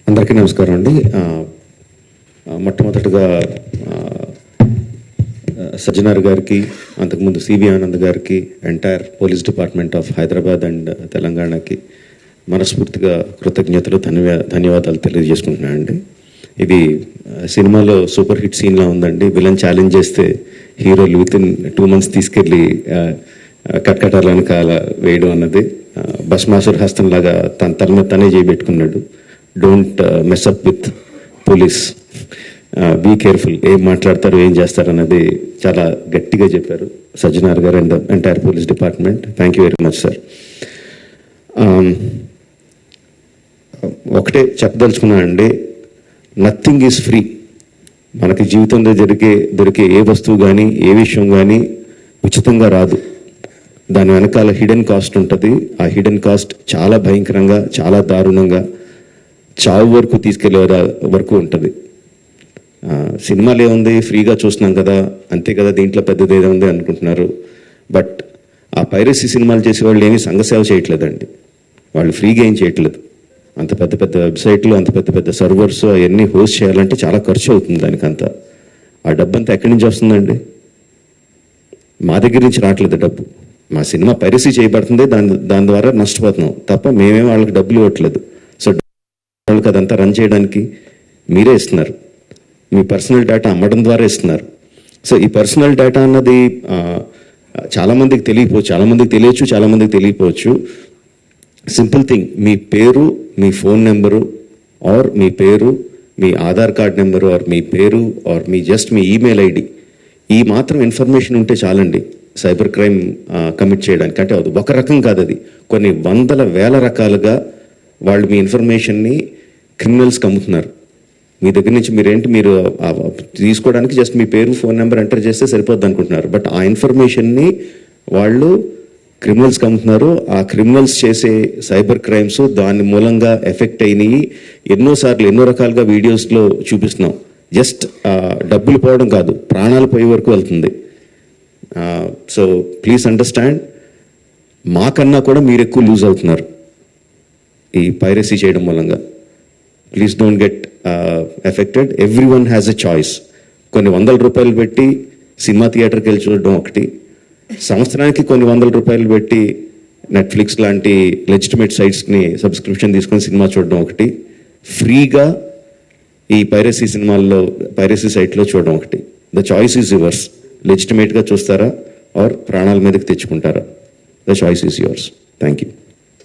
అందరికీ నమస్కారం అండి. మొట్టమొదటిగా సజ్జనార్ గారికి, అంతకుముందు సివి ఆనంద్ గారికి, entire police department of Hyderabad and తెలంగాణకి మనస్ఫూర్తిగా కృతజ్ఞతలు, ధన్యవాదాలు తెలియజేసుకుంటున్నానండి. ఇది సినిమాలో సూపర్ హిట్ సీన్లా ఉందండి. విలన్ ఛాలెంజ్ చేస్తే హీరోలు వితిన్ 2 months తీసుకెళ్ళి కట్కటాల వెనకాల వేయడం అన్నది భస్మాసుర హస్తంలాగా తన తల మీద తనే చేయబెట్టుకున్నాడు. Don't mess up with police, be careful, ఏం మాట్లాడతారు ఏం చేస్తారు అన్నది చాలా గట్టిగా చెప్పారు సజ్జనార్ గారు and entire police department. Thank you very much sir. ఒకటే చెప్పదలుచుకున్నానండి, నథింగ్ ఈజ్ ఫ్రీ. మనకి జీవితంలో దొరికే ఏ వస్తువు కానీ ఏ విషయం కానీ ఉచితంగా రాదు. దాని వెనకాల హిడెన్ కాస్ట్ ఉంటుంది. ఆ హిడెన్ కాస్ట్ చాలా భయంకరంగా, చాలా దారుణంగా, చావు వరకు తీసుకెళ్లే వరకు ఉంటుంది. సినిమాలు ఏముంది, ఫ్రీగా చూస్తున్నాం కదా, అంతే కదా, దీంట్లో పెద్దది ఏదో ఉంది అనుకుంటున్నారు. బట్ ఆ పైరసీ సినిమాలు చేసేవాళ్ళు ఏమీ సంఘసేవ చేయట్లేదండి. వాళ్ళు ఫ్రీగా ఏం చేయట్లేదు. అంత పెద్ద పెద్ద వెబ్సైట్లు, అంత పెద్ద పెద్ద సర్వర్స్ అవన్నీ హోస్ట్ చేయాలంటే చాలా ఖర్చు అవుతుంది. దానికంతా ఆ డబ్బు అంతా ఎక్కడి నుంచి వస్తుందండి? మా దగ్గర నుంచి రావట్లేదు డబ్బు. మా సినిమా పైరసీ చేయబడుతుంది, దాని ద్వారా నష్టపోతున్నాం తప్ప మేమే వాళ్ళకి డబ్బులు ఇవ్వట్లేదు. సో వాళ్ళకి అదంతా రన్ చేయడానికి మీరే ఇస్తున్నారు. మీ పర్సనల్ డేటా అమ్మడం ద్వారా ఇస్తున్నారు. సో ఈ పర్సనల్ డేటా అన్నది చాలామందికి తెలియకపోవచ్చు, చాలామందికి తెలియచ్చు, చాలామందికి తెలియకపోవచ్చు. సింపుల్ థింగ్, మీ పేరు, మీ ఫోన్ నెంబరు, ఆర్ మీ పేరు, మీ ఆధార్ కార్డ్ నెంబరు, ఆర్ మీ పేరు, ఆర్ మీ ఈమెయిల్ ఐడి, ఈ మాత్రం ఇన్ఫర్మేషన్ ఉంటే చాలండి సైబర్ క్రైమ్ కమిట్ చేయడానికి. అంటే అది ఒక రకం కాదు, అది కొన్ని వందల వేల రకాలుగా వాళ్ళు మీ ఇన్ఫర్మేషన్ని క్రిమినల్స్కి అమ్ముతున్నారు. మీ దగ్గర నుంచి మీరు తీసుకోవడానికి జస్ట్ మీ పేరు, ఫోన్ నెంబర్ ఎంటర్ చేస్తే సరిపోద్ది అనుకుంటున్నారు. బట్ ఆ ఇన్ఫర్మేషన్ని వాళ్ళు క్రిమినల్స్కి అమ్ముతున్నారు. ఆ క్రిమినల్స్ చేసే సైబర్ క్రైమ్స్ దాని మూలంగా ఎఫెక్ట్ అయినాయి. ఎన్నోసార్లు ఎన్నో రకాలుగా వీడియోస్లో చూపిస్తున్నాం. జస్ట్ డబ్బులు పోవడం కాదు, ప్రాణాలు పోయే వరకు వెళ్తుంది. సో ప్లీజ్ అండర్స్టాండ్, మాకన్నా కూడా మీరు ఎక్కువ లూజ్ అవుతున్నారు ఈ పైరసీ చేయడం మూలంగా. Please don't get affected. Every one has a choice. కొన్ని ₹100 పెట్టి సినిమా థియేటర్కి వెళ్ళి చూడడం ఒకటి, సంవత్సరానికి కొన్ని ₹100 పెట్టి నెట్ఫ్లిక్స్ లాంటి లెజిటిమేట్ సైట్స్ని సబ్స్క్రిప్షన్ తీసుకొని సినిమా చూడడం ఒకటి, ఫ్రీగా ఈ పైరసీ సైట్లో చూడడం ఒకటి. The choice is yours. లెజిటిమేట్గా చూస్తారా ఆర్ ప్రాణాల మీదకి తెచ్చుకుంటారా? The choice is yours. Thank you.